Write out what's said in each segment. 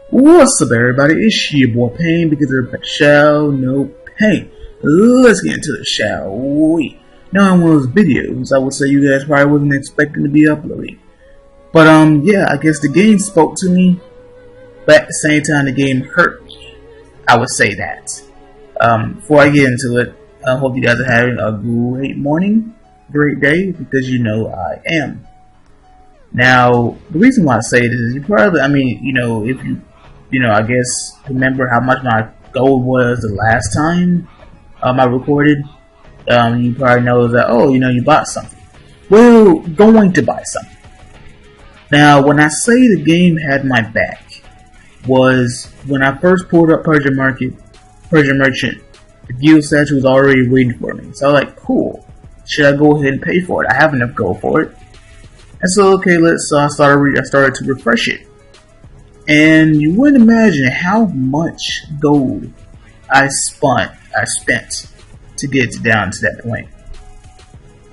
What's up, everybody? It's your boy Pain because everybody shall know pain. Let's get into it, shall we? Now, in one of those videos, I would say you guys probably wasn't expecting to be uploading. But, yeah, I guess the game spoke to me, but at the same time, the game hurt me. I would say that. Before I get into it, I hope you guys are having a great morning, great day, because you know I am. Now, the reason why I say this is you probably, if you, I guess, remember how much my goal was the last time I recorded, you probably know that, you bought something. Well, going to buy something. Now, when I say the game had my back, was when I first pulled up Persian Merchant, the guild statue was already waiting for me. So I was like, cool, should I go ahead and pay for it? I have enough gold for it. And so, okay, I started to refresh it. And you wouldn't imagine how much gold I spent to get down to that point.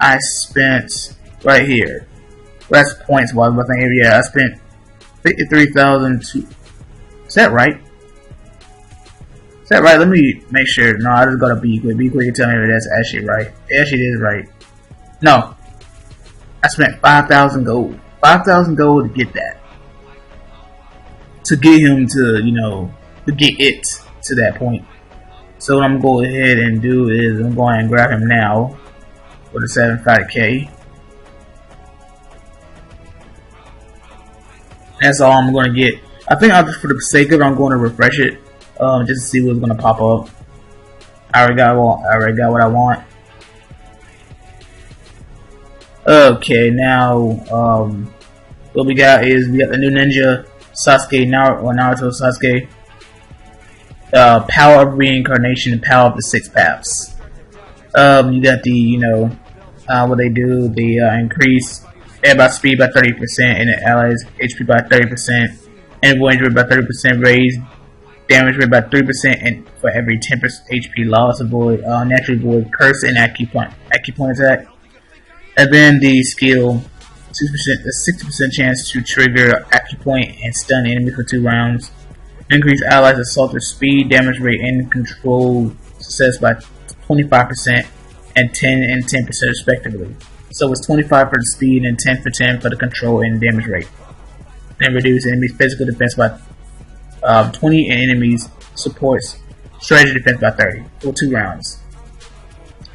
I spent right here. That's points wise, but I think I spent 53,000 to. Is that right? Is that right? Let me make sure. No, I just gotta be quick. Be quick and tell me if that's actually right. It actually is right. No. I spent 5,000 gold. 5,000 gold to get that. To get him to, to get it to that point. So what I'm going to go ahead and do is I'm going to grab him now for the 75k. That's all I'm going to get. I think for the sake of it, I'm going to refresh it just to see what's going to pop up. I already got what I want. Okay, now what we got is we got the new ninja Sasuke, Naruto Sasuke. Power of reincarnation and power of the 6 paths. You got the what they do, they increase everybody's speed by 30% and the allies HP by 30%, and avoidance rate by 30%, raise damage rate by 3%, and for every 10% HP loss, avoid naturally avoid curse and acupoint attack. And then the skill, 60% chance to trigger acupoint and stun enemy for 2 rounds. Increase allies' assaulter speed, damage rate, and control success by 25% and 10 and 10% respectively. So it's 25 for the speed and 10 for 10 for the control and damage rate. And reduce enemies' physical defense by 20 and enemies' supports strategy defense by 30 for 2 rounds.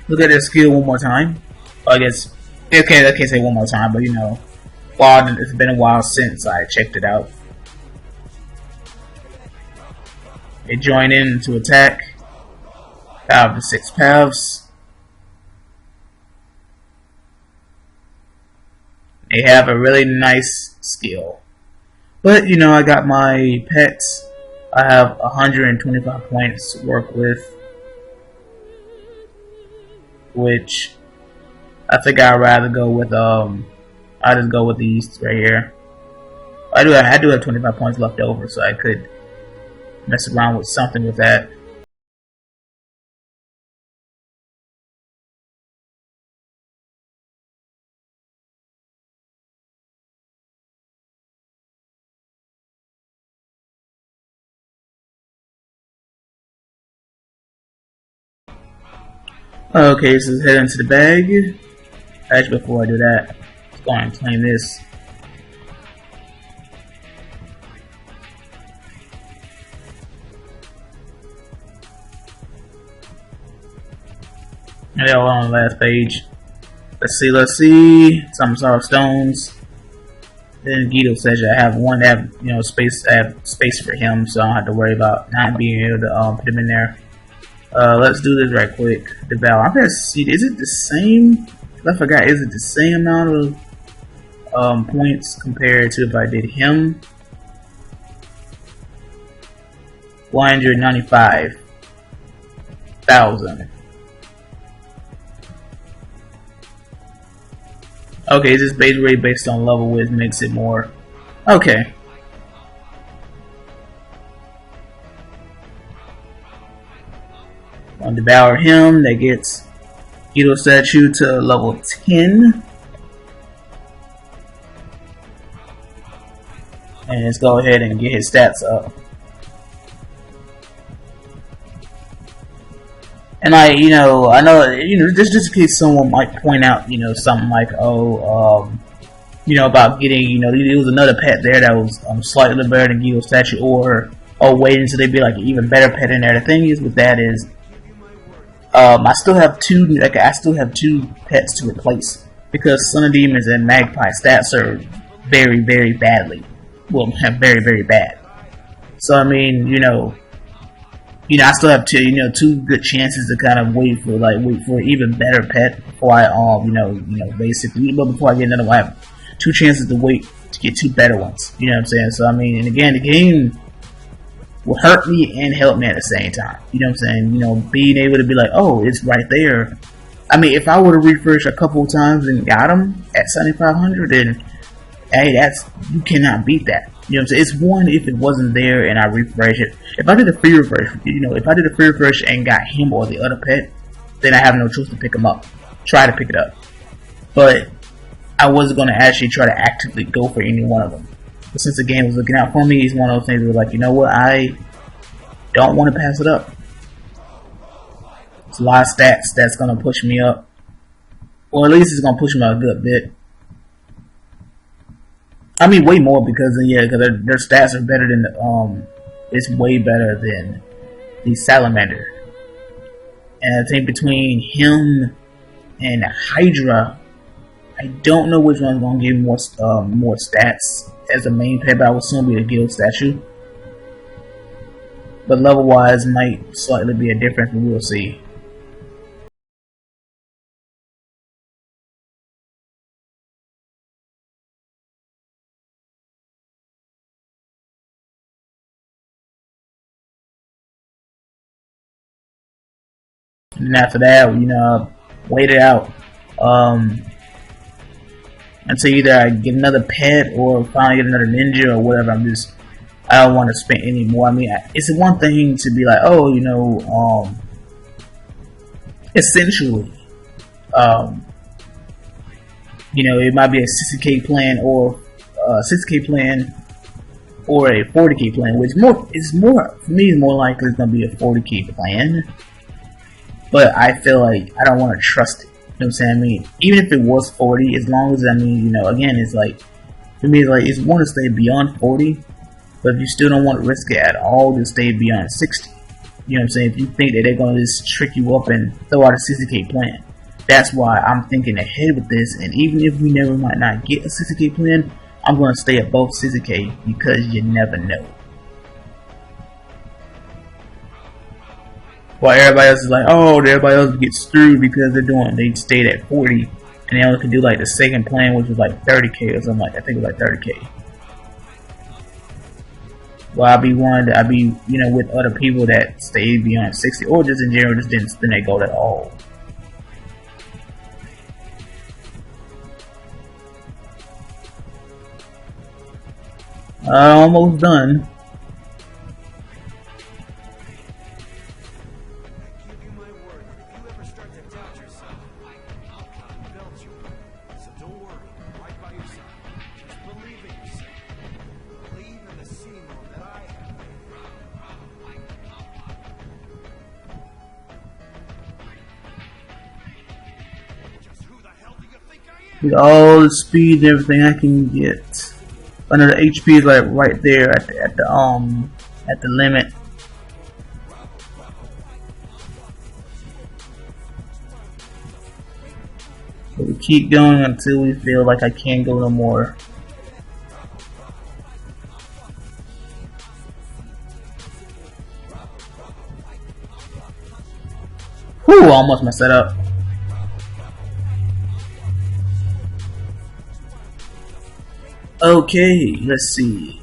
Look at this skill one more time. I guess. Okay, I can't say one more time, but it's been a while since I checked it out. They join in to attack. Power of the 6 paths. They have a really nice skill. But, I got my pets. I have 125 points to work with. Which I think I'd rather go with I just go with these right here. I do have 25 points left over, so I could mess around with something with that. Okay, so let's head into the bag. Actually, before I do that, let's go and claim this. And they're all on the last page. Let's see. Some sort of stones. Then Gedo says I have one that have space. I have space for him, so I don't have to worry about not being able to put him in there. Let's do this right quick. Devour. I'm gonna see. Is it the same? I forgot. Is it the same amount of points compared to if I did him? 195,000. Okay, is this base rate based on level, which makes it more? Okay. I'll devour him. That gets Gedo statue to level 10. And let's go ahead and get his stats up. And like, I know, just in case someone might point out, something like, about getting, there was another pet there that was slightly better than Gedo's statue, or wait until they be like an even better pet in there. The thing is with that is, I still have two pets to replace because Sun of Demons and Magpie stats are very, very badly, very, very bad. So I mean, I still have two good chances to kind of wait for an even better pet before I basically, but before I get another one, I have two chances to wait to get two better ones. You know what I'm saying? So I mean, and again, the game will hurt me and help me at the same time. You know what I'm saying? Being able to be like, oh, it's right there. I mean, if I were to refresh a couple of times and got them at 7,500, then hey, you cannot beat that. You know what I'm saying? It's one if it wasn't there and I refresh it. If I did a free refresh, if I did a free refresh and got him or the other pet, then I have no choice to pick him up. Try to pick it up. But I wasn't going to actually try to actively go for any one of them. But since the game was looking out for me, it's one of those things where like, you know what, I don't want to pass it up. It's a lot of stats that's going to push me up. Or at least it's going to push me up a good bit. I mean, way more because their stats are better than it's way better than the Salamander. And I think between him and Hydra, I don't know which one's gonna give more stats as a main pet, but I would assume be a guild statue. But level wise might slightly be a difference, but we'll see. And after that, wait it out until either I get another pet or finally get another ninja or whatever. I don't want to spend any more. I mean, it's one thing to be like, oh, essentially, it might be a 60K plan or a 60K plan or a 40K plan, which is more for me is more likely it's gonna be a 40K plan. But I feel like I don't want to trust it. You know what I'm saying? I mean, even if it was 40, as long as again, it's like for me, it's like it's want to stay beyond 40, but if you still don't want to risk it at all, then stay beyond 60. You know what I'm saying? If you think that they're gonna just trick you up and throw out a 60K plan, that's why I'm thinking ahead with this. And even if we never might not get a 60K plan, I'm gonna stay above 60K because you never know. While everybody else is like, oh, everybody else gets screwed because they stayed at 40 and they only could do like the second plan, which was like 30K or something like that. I think it was like 30K. Well, I'll be with other people that stayed beyond 60 or just in general just didn't spend their gold at all. Almost done. With all the speed and everything I can get. Under the HP is like right there at the limit. But we keep going until we feel like I can't go no more. Whew, almost messed that up. Okay, let's see.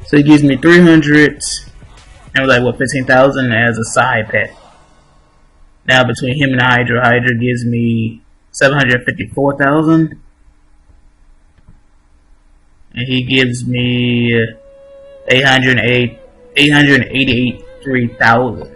So it gives me 300 and like what 15,000 as a side pet. Now between him and Hydra gives me 754,000, and he gives me 883,000.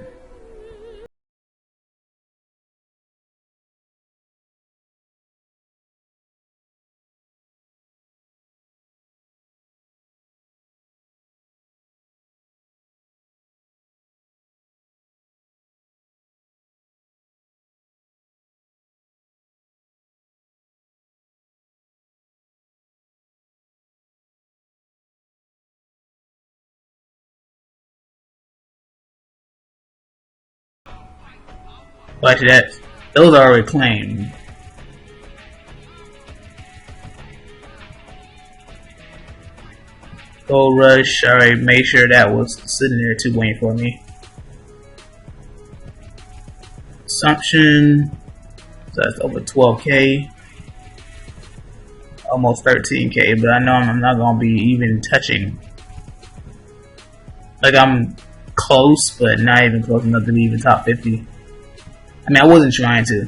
But those are already claimed. Gold Rush, I already made sure that was sitting there too, waiting for me. Assumption, so that's over 12k, almost 13k, but I know I'm not gonna be even touching. Like, I'm close, but not even close enough to be even top 50. I mean, I wasn't trying to.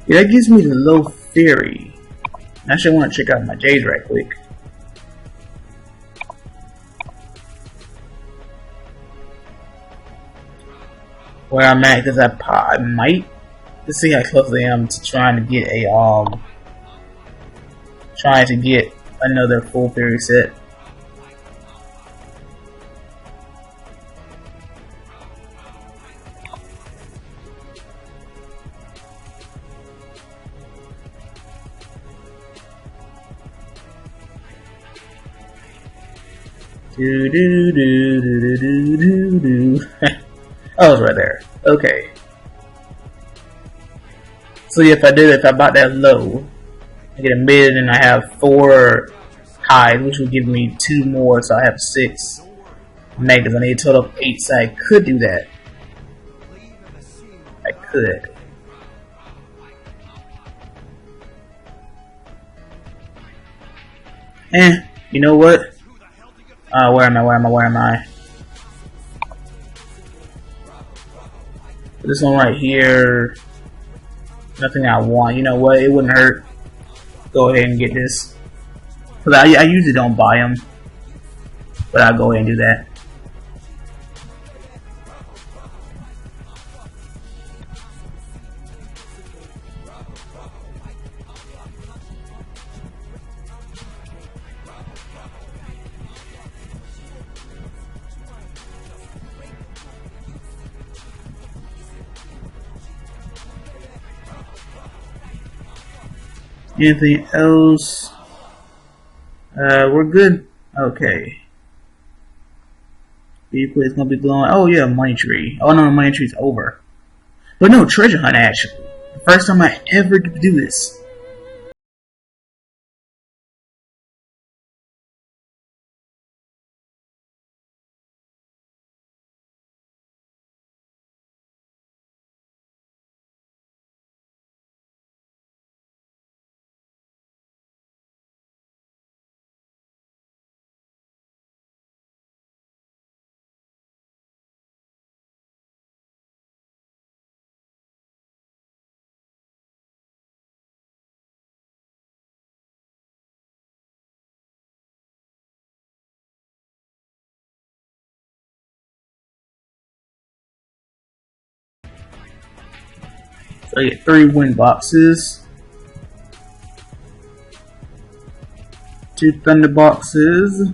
Yeah, that gives me the low theory. I actually want to check out my J's right quick. Where I'm at, because I might, let's see how close I am to trying to get a trying to get another full theory set. Do do do do do do do. Oh, it's right there. Okay. So if I bought that low, I get a mid and I have 4 highs, which will give me 2 more, so I have 6 negatives. I need a total of 8, so I could do that. I could. You know what? Where am I? This one right here, nothing I want. You know what? It wouldn't hurt. Go ahead and get this. Cause I usually don't buy them, but I'll go ahead and do that. Anything else? We're good. Okay. Replay is gonna be blowing. Oh yeah, money tree. Oh no, money tree's over. But no, treasure hunt actually. The first time I ever get to do this. So I get 3 win boxes, 2 thunder boxes,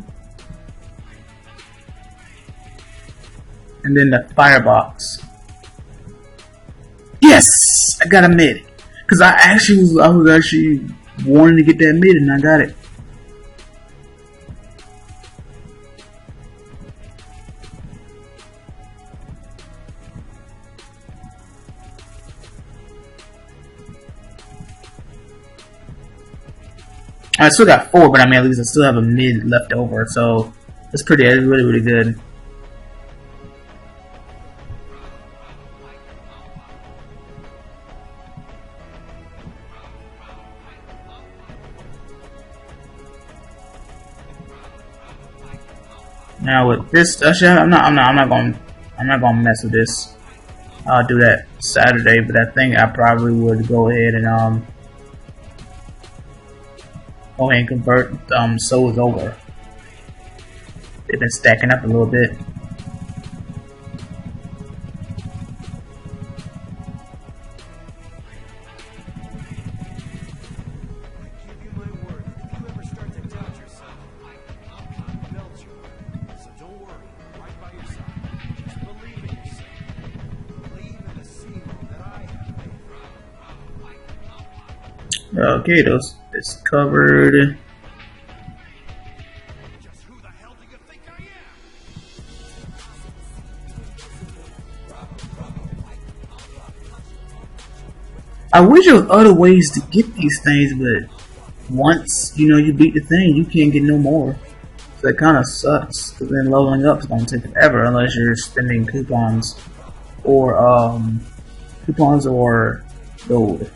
and then the fire box. Yes, I got a mid. Cause I was actually wanting to get that mid, and I got it. I still got 4, but I mean, at least I still have a mid left over, so it's really good. Now with this, actually, I'm not gonna mess with this. I'll do that Saturday, but I think I probably would go ahead and convert souls over. They've been stacking up a little bit. Okay, those it's covered. I wish there was other ways to get these things, but once you beat the thing, you can't get no more. So that kind of sucks. Because then leveling up is gonna take forever unless you're spending coupons or gold.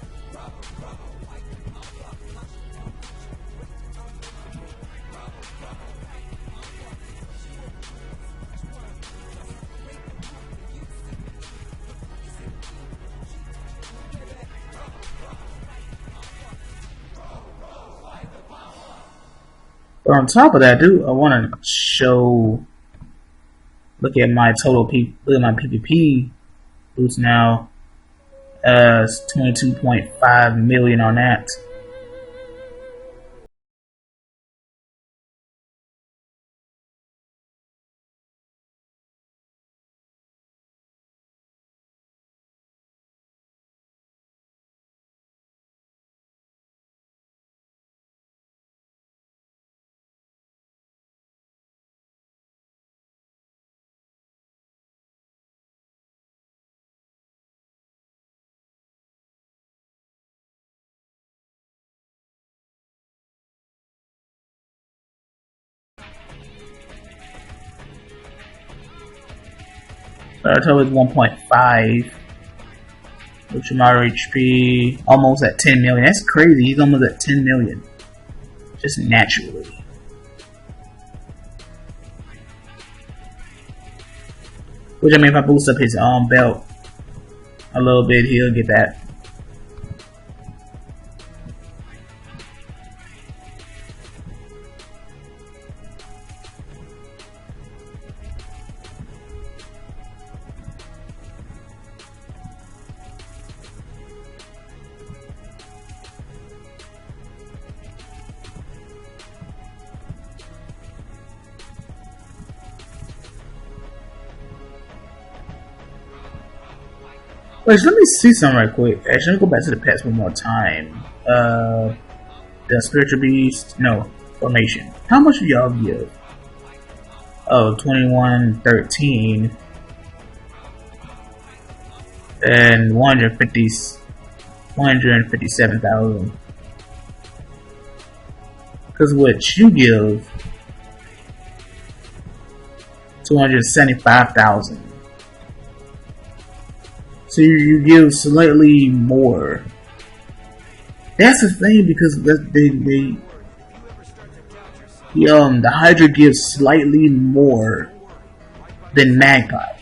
But on top of that, I want to look at my look at my PvP boost now. As 22.5 million on that. Naruto is 1.5, which is my HP almost at 10 million. That's crazy. He's almost at 10 million, just naturally. Which I mean, if I boost up his belt a little bit, he'll get that. Wait, let me see something right quick. Actually, let me go back to the pets one more time. The spiritual beast, no, formation. How much do y'all give? Oh, 2113 and 157,000. Because what you give 275,000. So you give slightly more. That's the thing, because the Hydra gives slightly more than Magpie.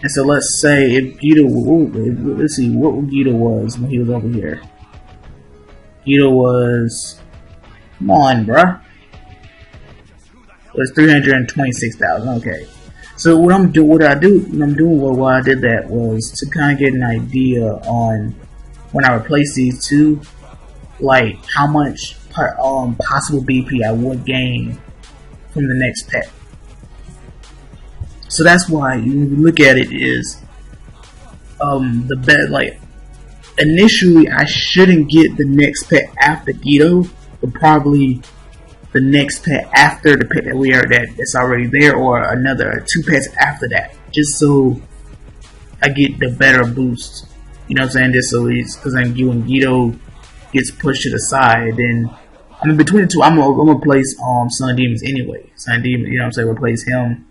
And so let's say if Gedo, let's see what Gedo was when he was over here. Gedo was, come on, bruh. It was 326,000. Okay. So what I did that was to kind of get an idea on when I replace these two, like how much possible BP I would gain from the next pet. So that's why you look at it is the bet. Like initially, I shouldn't get the next pet after Gedo, but probably the next pet after the pet that that's already there, or another 2 pets after that, just so I get the better boost. You know what I'm saying? Just so it's because when Gedo gets pushed to the side, then I mean between the two, I'm gonna replace Sun Demons anyway. Sun Demon, you know what I'm saying? Replace him.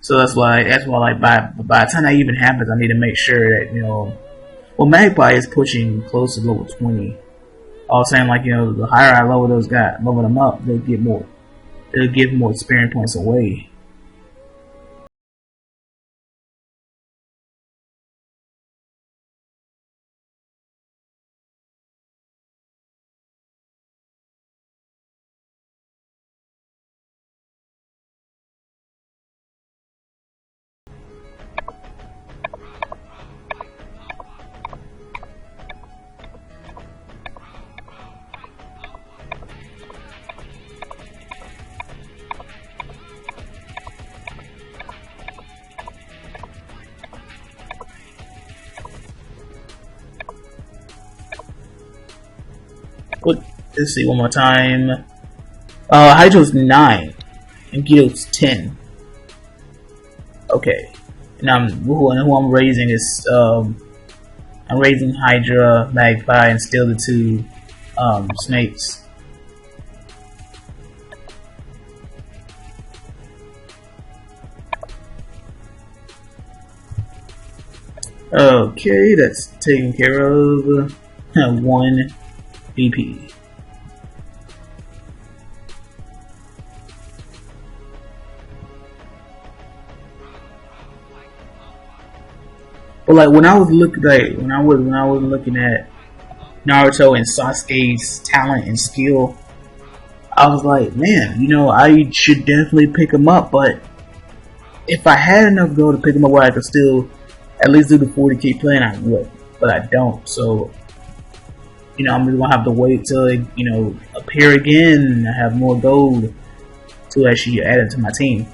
So that's why like by the time that even happens, I need to make sure that well, Magpie is pushing close to level 20. I was saying, like, the higher I level them up, they'll give more experience points away. Let's see one more time. Hydro's 9 and Gedo's 10. Okay, And who I'm raising is I'm raising Hydra, Magpie, and still the two snakes. Okay, that's taken care of. 1 BP. But like when I was looking at Naruto and Sasuke's talent and skill, I was like, man, you know, I should definitely pick him up. But if I had enough gold to pick him up where I could still at least do the 40k plan, I would. But I don't. So, you know, I'm just gonna have to wait till it, you know, appear again and I have more gold to actually add it to my team.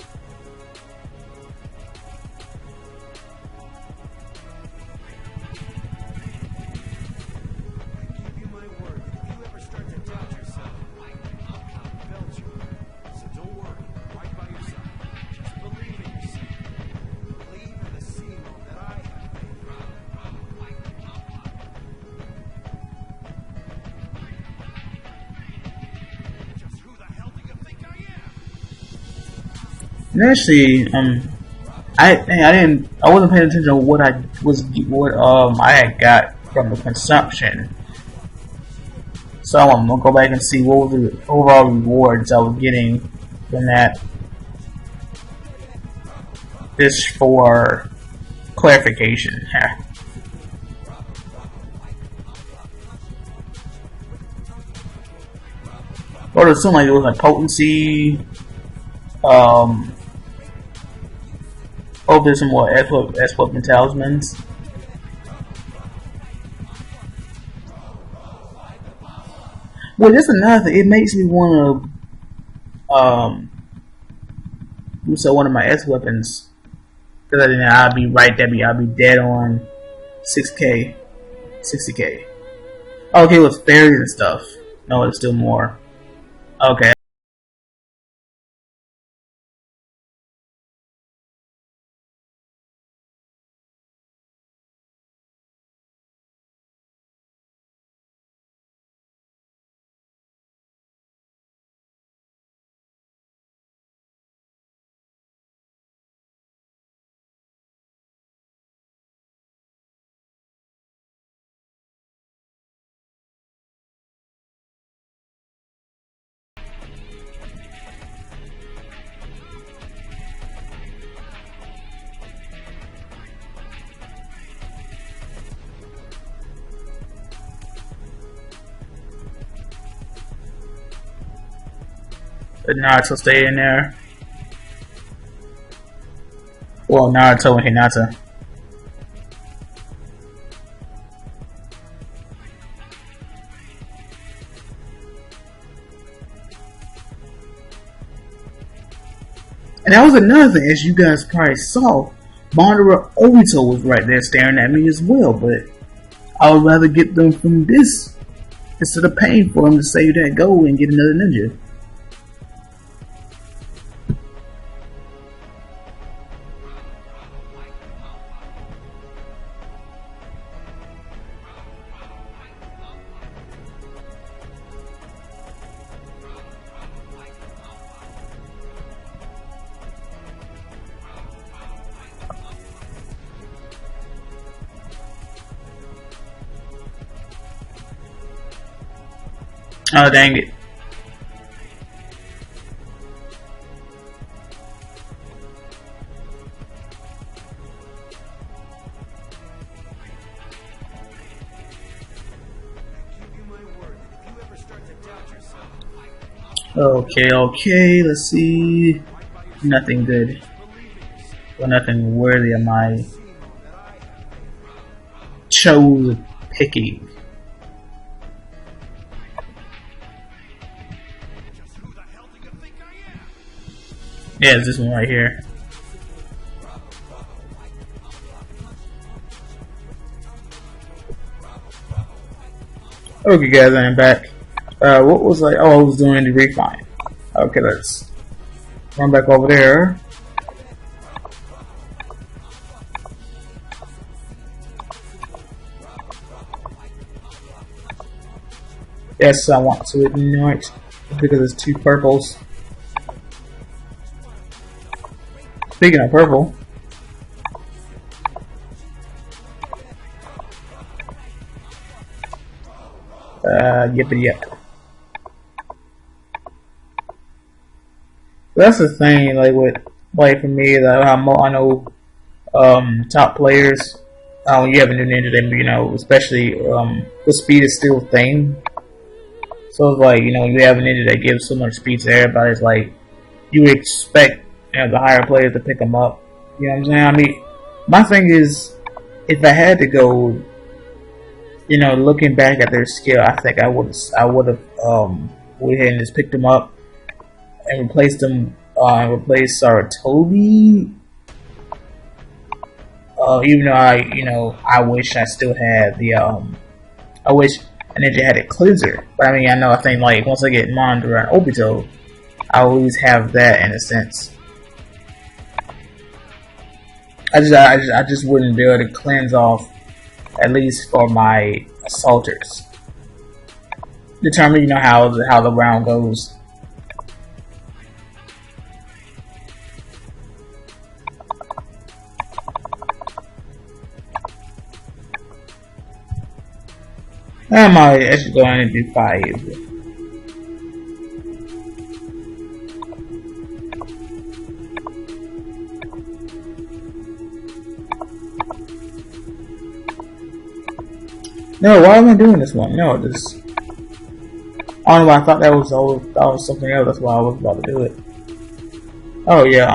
And actually, I wasn't paying attention to what I had got from the consumption. So I'm gonna go back and see what was the overall rewards I was getting from that. Just for clarification. Or it seemed like it was like potency. Oh, there's some more S-Weapon talismans. Well, just another thing. It makes me want to use one of my S-Weapons. Because then I'll be right there. I'll be dead on 6k, 60k. Okay, with fairies and stuff. No, it's still more. Okay. But Naruto stay in there. Well, Naruto and Hinata. And that was another thing, as you guys probably saw, Wanderer Obito was right there staring at me as well, but I would rather get them from this instead of paying for them to save that gold and get another ninja. Oh, dang it. Okay, let's see. Nothing good. Well, nothing worthy of my chose picking. Yeah, it's this one right here. Okay, guys, I'm back. What was I? Oh, I was doing the refine. Okay, let's run back over there. Yes, I want to ignore it because it's two purples. Speaking of purple, yep. That's the thing, like with like for me, that I know top players. You have a new ninja, then especially the speed is still a thing. So it's like you have a ninja that gives so much speed to everybody. It's like you expect the higher players to pick them up. You know what I'm saying? I mean, my thing is, if I had to go, looking back at their skill, I think I would have went ahead and just picked them up and replaced them. Replaced Saratobi. Even though I wish I still had the I wish a ninja had a cleanser. But I mean, I think like once I get Mondra and Obito, I always have that in a sense. I just wouldn't be able to cleanse off, at least for my assaulters. Determine how the round goes. I might actually go in and do 5. No, why am I doing this one? No, this. I don't know why I thought that was something else. That's why I was about to do it. Oh yeah,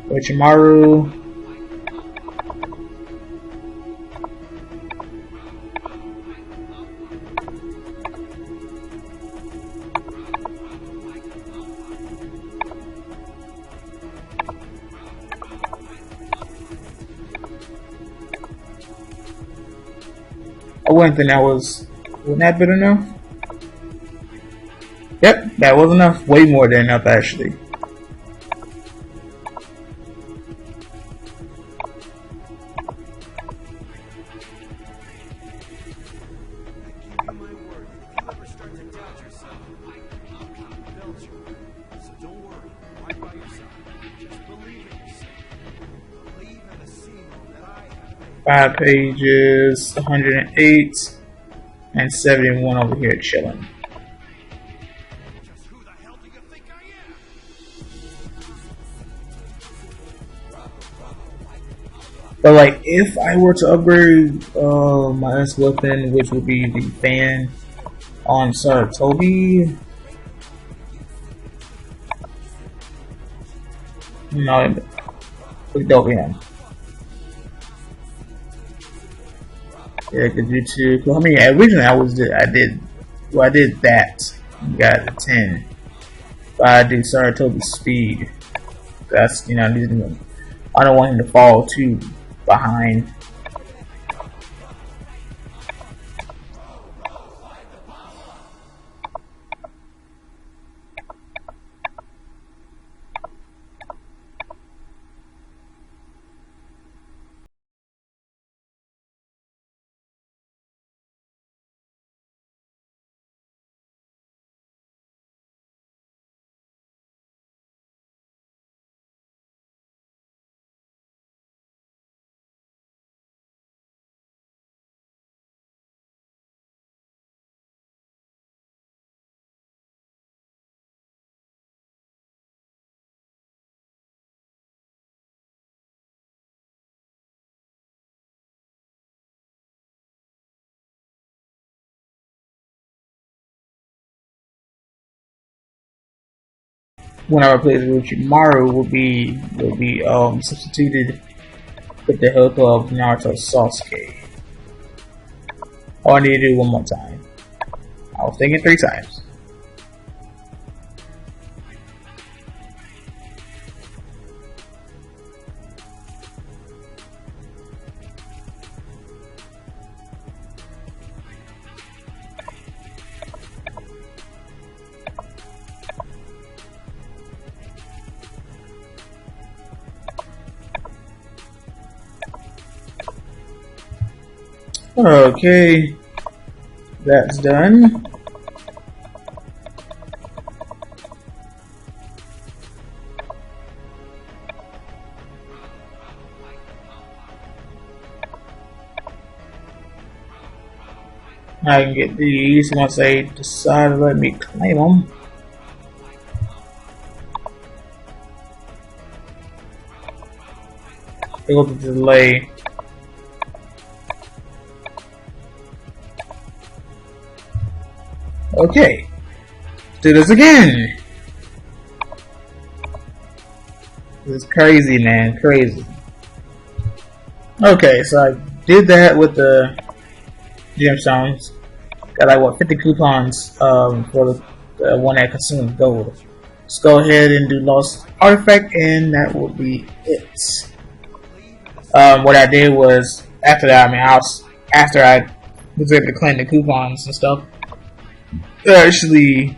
Uchimaru. I wouldn't think wasn't that good enough? Yep, that was enough. Way more than enough, actually. Five pages, 108, and 71 over here chilling. But like, if I were to upgrade my S weapon, which would be the fan on Saratobi, no, we don't him. Yeah, Genjutsu. I mean, originally I did that. Got a 10. But I do Saratobi speed. That's I don't want him to fall too behind. When I replace Orochimaru will be substituted with the help of Naruto Sasuke. All I need to do one more time. I was thinking 3 times. Okay, That's done. I can get these once they decide to let me claim them. Go to delay. Okay, let's do this again. This is crazy, man, crazy. Okay, so I did that with the gemstones. Got like what, 50 coupons for the one that consumes gold. Let's go ahead and do lost artifact, and that will be it. What I did was after that, after I was able to claim the coupons and stuff, I actually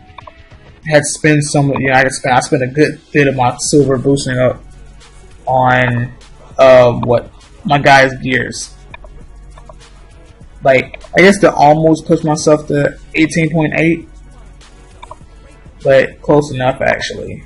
had spent some. I spent a good bit of my silver boosting up on what my guys' gears. Like, I guess to almost push myself to 18.8, but close enough actually.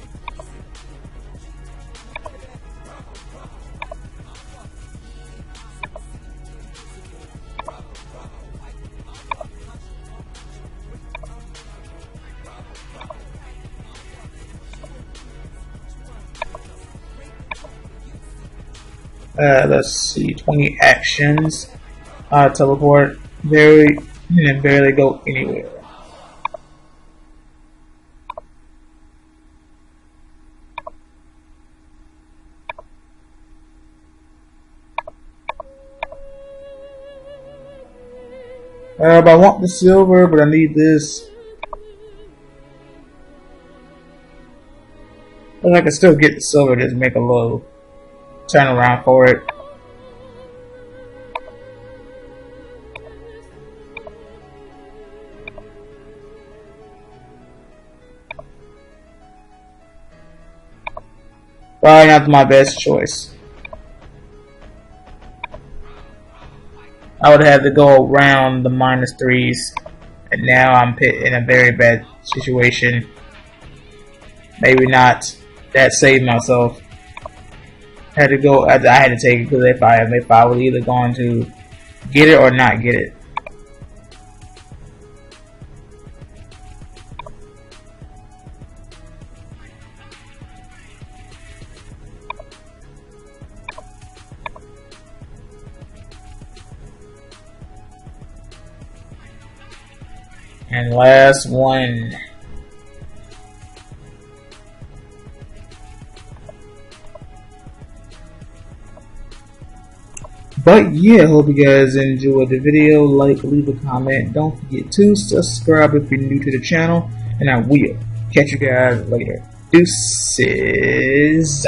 Let's see, 20 actions. Teleport, barely go anywhere. But I want the silver, but I need this. But I can still get the silver, just make a little turnaround for it. Probably not my best choice. I would have to go around the -3s, and now I'm in a very bad situation. Maybe not that saved myself. I had to take it because if I was either going to get it or not get it. And last one. But yeah, hope you guys enjoyed the video. Like, leave a comment. Don't forget to subscribe if you're new to the channel. And I will catch you guys later. Deuces.